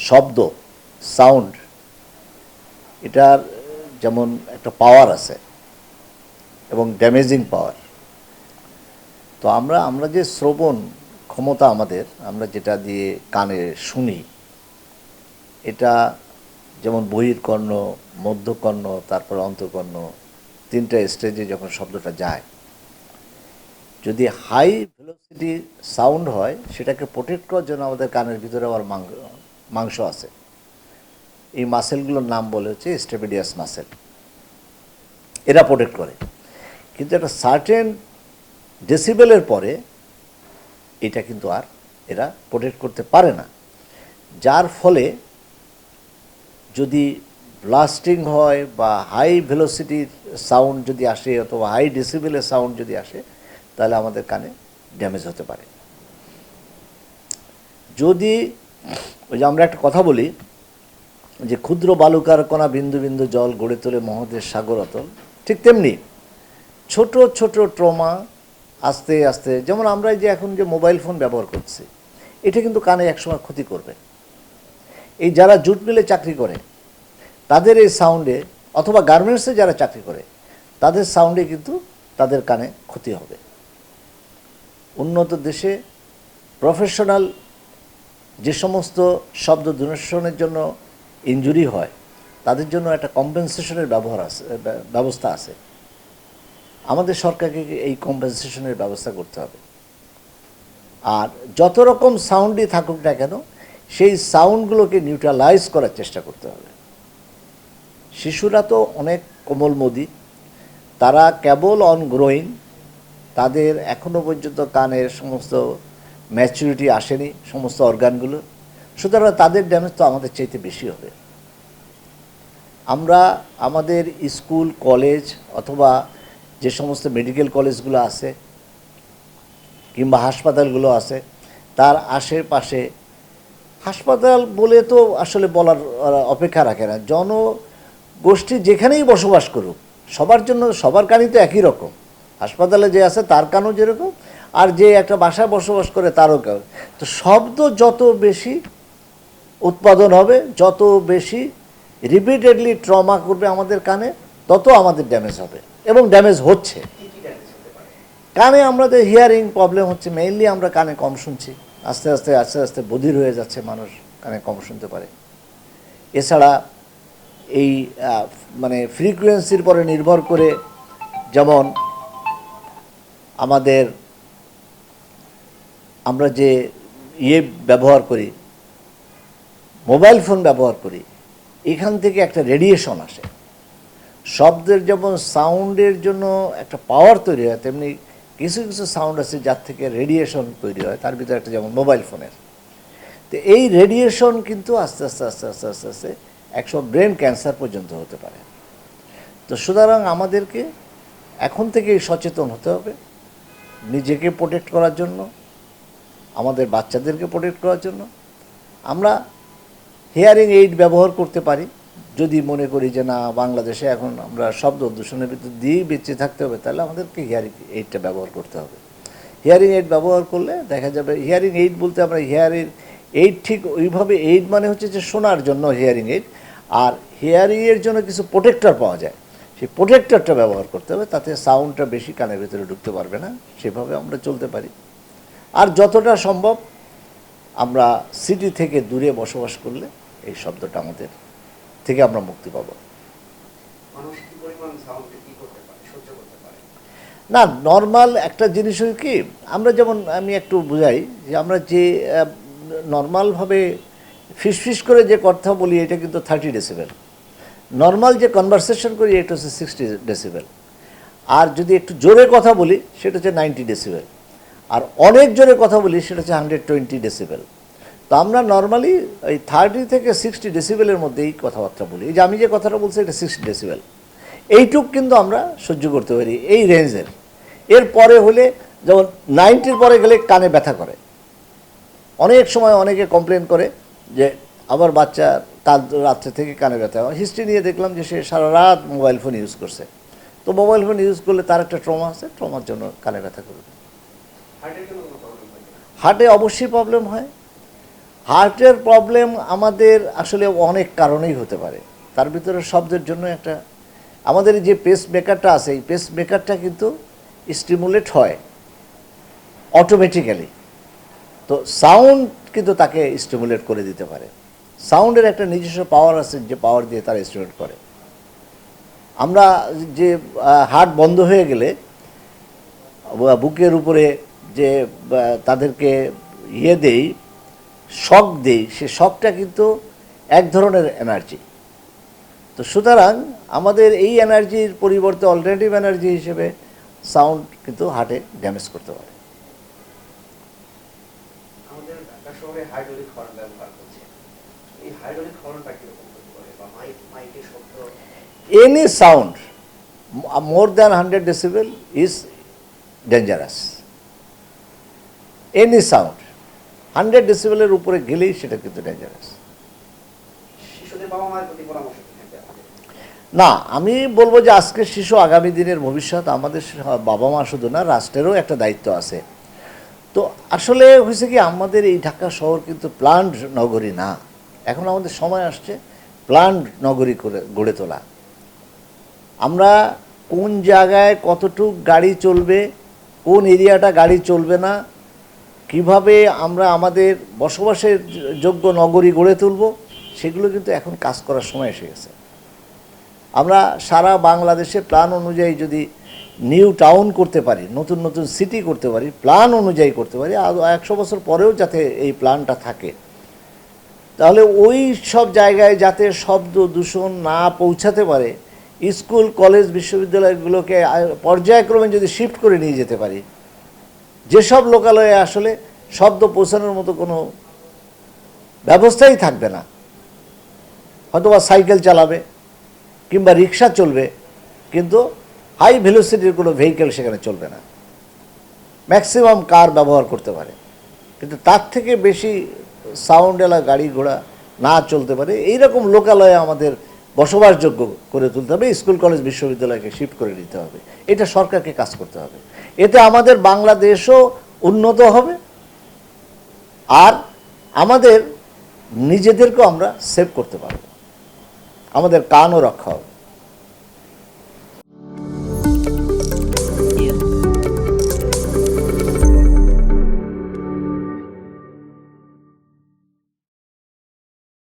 শব্দ, সাউন্ড, এটার যেমন একটা পাওয়ার আছে এবং ড্যামেজিং পাওয়ার। তো আমরা যে শ্রবণ ক্ষমতা আমাদের, আমরা যেটা দিয়ে কানে শুনি, এটা যেমন বহির্কর্ণ, মধ্যকর্ণ, তারপর অন্তঃকর্ণ, তিনটা স্টেজে যখন শব্দটা যায়, যদি হাই ভেলোসিটি সাউন্ড হয়, সেটাকে প্রোটেক্ট করার জন্য আমাদের কানের ভিতরে আবার মাংস আছে। এই মাসেলগুলোর নাম বলে হচ্ছে স্টেপিডিয়াস মাসেল। এরা প্রোটেক্ট করে। কিন্তু একটা সার্টেন ডেসিবেলের পরে এটা কিন্তু আর এরা প্রোটেক্ট করতে পারে না, যার ফলে যদি ব্লাস্টিং হয় বা হাই ভেলোসিটির সাউন্ড যদি আসে অথবা হাই ডেসিবেলের সাউন্ড যদি আসে, তাহলে আমাদের কানে ড্যামেজ হতে পারে। যদি ওই যে আমরা একটা কথা বলি যে ক্ষুদ্র বালুকার কণা বিন্দু বিন্দু জল গড়ে তোলে মহদের সাগর অতল, ঠিক তেমনি ছোট ছোট ট্রমা আস্তে আস্তে, যেমন আমরা যে এখন যে মোবাইল ফোন ব্যবহার করছি, এটা কিন্তু কানে একসময় ক্ষতি করবে। এই যারা জুট মিলে চাকরি করে তাদের এই সাউন্ডে, অথবা গার্মেন্টসে যারা চাকরি করে তাদের সাউন্ডে কিন্তু তাদের কানে ক্ষতি হবে। উন্নত দেশে প্রফেশনাল যে সমস্ত শব্দ দূষণের জন্য ইনজুরি হয়, তাদের জন্য একটা কম্পেনসেশনের ব্যবস্থা আছে। আমাদের সরকারকে এই কম্পেনসেশনের ব্যবস্থা করতে হবে। আর যত রকম সাউন্ডই থাকুক না কেন, সেই সাউন্ডগুলোকে নিউট্রালাইজ করার চেষ্টা করতে হবে। শিশুরা তো অনেক কোমলমতি, তারা কেবল অনগ্রোয়িং, তাদের এখনও পর্যন্ত কানের সমস্ত ম্যাচুরিটি আসেনি সমস্ত অর্গানগুলো, সুতরাং তাদের ড্যামেজ তো আমাদের চাইতে বেশি হবে। আমরা আমাদের স্কুল, কলেজ অথবা যে সমস্ত মেডিকেল কলেজগুলো আছে কিংবা হাসপাতালগুলো আছে, তার আশেপাশে, হাসপাতাল বলে তো আসলে বলার অপেক্ষা রাখে না, জনগোষ্ঠী যেখানেই বসবাস করুক, সবার জন্য সবার কানই তো একই রকম। হাসপাতালে যে আছে তার কানও যেরকম, আর যে একটা বাসায় বসবাস করে তারও কান। তো শব্দ যত বেশি উৎপাদন হবে, যত বেশি রিপিটেডলি ট্রমা করবে আমাদের কানে, তত আমাদের ড্যামেজ হবে এবং ড্যামেজ হচ্ছে। কানে আমাদের হিয়ারিং প্রবলেম হচ্ছে, মেইনলি আমরা কানে কম শুনছি, আস্তে আস্তে আস্তে আস্তে বধির হয়ে যাচ্ছে মানুষ, কানে কম শুনতে পারে। এছাড়া এই মানে ফ্রিকোয়েন্সির পরে নির্ভর করে, যেমন আমরা যে ব্যবহার করি, মোবাইল ফোন ব্যবহার করি, এখান থেকে একটা রেডিয়েশন আসে। শব্দের যেমন সাউন্ডের জন্য একটা পাওয়ার তৈরি হয়, তেমনি কিছু কিছু সাউন্ড আছে যার থেকে রেডিয়েশন তৈরি হয়, তার ভিতরে একটা যেমন মোবাইল ফোনের। তো এই রেডিয়েশন কিন্তু আস্তে আস্তে আস্তে আস্তে আস্তে আস্তে একসময় ব্রেন ক্যান্সার পর্যন্ত হতে পারে। তো সুতরাং আমাদেরকে এখন থেকেই সচেতন হতে হবে, নিজেকে প্রোটেক্ট করার জন্য, আমাদের বাচ্চাদেরকে প্রোটেক্ট করার জন্য। আমরা হিয়ারিং এইড ব্যবহার করতে পারি যদি মনে করি যে না, বাংলাদেশে এখন আমরা শব্দ দূষণের ভিতর দিয়েই বেঁচে থাকতে হবে, তাহলে আমাদেরকে হিয়ারিং এইডটা ব্যবহার করতে হবে। হিয়ারিং এইড ব্যবহার করলে দেখা যাবে, হিয়ারিং এইড বলতে আমরা হিয়ারিং এইড ঠিক ওইভাবে, এইড মানে হচ্ছে যে শোনার জন্য হিয়ারিং এইড, আর হিয়ারিংয়ের জন্য কিছু প্রোটেক্টর পাওয়া যায়, সেই প্রোটেক্টরটা ব্যবহার করতে হবে, তাতে সাউন্ডটা বেশি কানের ভেতরে ঢুকতে পারবে না, সেভাবে আমরা চলতে পারি। আর যতটা সম্ভব আমরা সিটি থেকে দূরে বসবাস করলে এই শব্দটা আমাদের থেকে আমরা মুক্তি পাব। না, নর্মাল একটা জিনিস কি, আমরা যেমন, আমি একটু বুঝাই যে আমরা যে নর্মালভাবে ফিসফিস করে যে কথা বলি, এটা কিন্তু 30 ডেসিবেল। নর্মাল যে কনভারসেশন করি, এটা হচ্ছে 60 ডেসিবেল। আর যদি একটু জোরে কথা বলি, সেটা হচ্ছে 90 ডেসিবেল। আর অনেক জোরে কথা বলি, সেটা হচ্ছে 120 ডেসিবেল। তো আমরা নর্মালি এই 30 থেকে 60 ডেসিবেলের মধ্যেই কথাবার্তা বলি। এই যে আমি যে কথাটা বলছি, এটা 60 ডেসিবেল। এইটুক কিন্তু আমরা সহ্য করতে পারি, এই রেঞ্জের। এর পরে হলে, যেমন 90-র পরে গেলে কানে ব্যথা করে। অনেক সময় অনেকে কমপ্লেন করে যে আবার বাচ্চা কাল রাত্রে থেকে কানে ব্যথা হয়। হিস্ট্রি নিয়ে দেখলাম যে সে সারা রাত মোবাইল ফোন ইউজ করছে। তো মোবাইল ফোন ইউজ করলে তার একটা ট্রমা আছে, ট্রমার জন্য কানে ব্যথা করবে। হার্টে অবশ্যই প্রবলেম হয়। হার্টের প্রবলেম আমাদের আসলে অনেক কারণেই হতে পারে, তার ভিতরে শব্দের জন্য একটা, আমাদের যে পেস মেকারটা আছে এই পেস মেকারটা কিন্তু স্টিমুলেট হয় অটোমেটিক্যালি, তো সাউন্ড কিন্তু তাকে স্টিমুলেট করে দিতে পারে। সাউন্ডের একটা নিজস্ব পাওয়ার আছে, যে পাওয়ার দিয়ে তারা স্টিমুলেট করে। আমরা যে হার্ট বন্ধ হয়ে গেলে বুকের উপরে যে তাদেরকে দেই, শক দেই, সে শকটা কিন্তু এক ধরনের এনার্জি। তো সুতরাং আমাদের এই এনার্জির পরিবর্তে অল্টারনেটিভ এনার্জি হিসেবে সাউন্ড কিন্তু হার্টে ড্যামেজ করতে পারে। আমাদের ঢাকা শহরে হাইড্রোলিক হর্ন ব্যবহার করছে, এই হাইড্রোলিক হর্নটা কিরকম হতে পারে, বা মাইকের শব্দ? Any sound more than 100 decibel is dangerous. Any sound 100 decibel-এর উপরে গেলেই সেটা কিন্তু ডেঞ্জারাস। শিশুদের বাবা মায়ের প্রতি পরামর্শ কি থাকবে আপনাদের? না, আমি বলবো যে আজকের শিশু আগামী দিনের ভবিষ্যৎ। আমাদের বাবা মা শুধু না, রাষ্ট্রেরও একটা দায়িত্ব আছে। তো আসলে হয়েছে কি, আমাদের এই ঢাকা শহর কিন্তু প্ল্যান্ড নগরী না। এখন আমাদের সময় আসছে প্ল্যান্ড নগরী করে গড়ে তোলা। আমরা কোন জায়গায় কতটুক গাড়ি চলবে, কোন এরিয়াটা গাড়ি চলবে না, কিভাবে আমরা আমাদের বসবাসের যোগ্য নগরী গড়ে তুলব, সেগুলো কিন্তু এখন কাজ করার সময় এসে গেছে। আমরা সারা বাংলাদেশে প্ল্যান অনুযায়ী যদি নিউ টাউন করতে পারি, নতুন নতুন সিটি করতে পারি, প্ল্যান অনুযায়ী করতে পারি, আর 100 বছর পরেও যাতে এই প্ল্যানটা থাকে, তাহলে ওই সব জায়গায় যাতে শব্দ দূষণ না পৌঁছাতে পারে, স্কুল কলেজ বিশ্ববিদ্যালয়গুলোকে পর্যায়ক্রমে যদি শিফট করে নিয়ে যেতে পারি, যেসব লোকালয়ে আসলে শব্দ পৌঁছানোর মতো কোনো ব্যবস্থাই থাকবে না, হয়তোবা সাইকেল চালাবে কিংবা রিক্সা চলবে, কিন্তু হাই ভেলোসিটির কোনো ভেহিকেল সেখানে চলবে না, ম্যাক্সিমাম কার ব্যবহার করতে পারে, কিন্তু তার থেকে বেশি সাউন্ড এলা গাড়ি ঘোড়া না চলতে পারে, এইরকম লোকালয়ে আমাদের বসবাসযোগ্য করে তুলতে হবে। স্কুল কলেজ বিশ্ববিদ্যালয়কে শিফট করে নিতে হবে। এটা সরকারকে কাজ করতে হবে। এতে আমাদের বাংলাদেশও উন্নত হবে, আর আমাদের নিজেদেরকেও আমরা সেভ করতে পারব, আমাদের কানও রক্ষা হবে।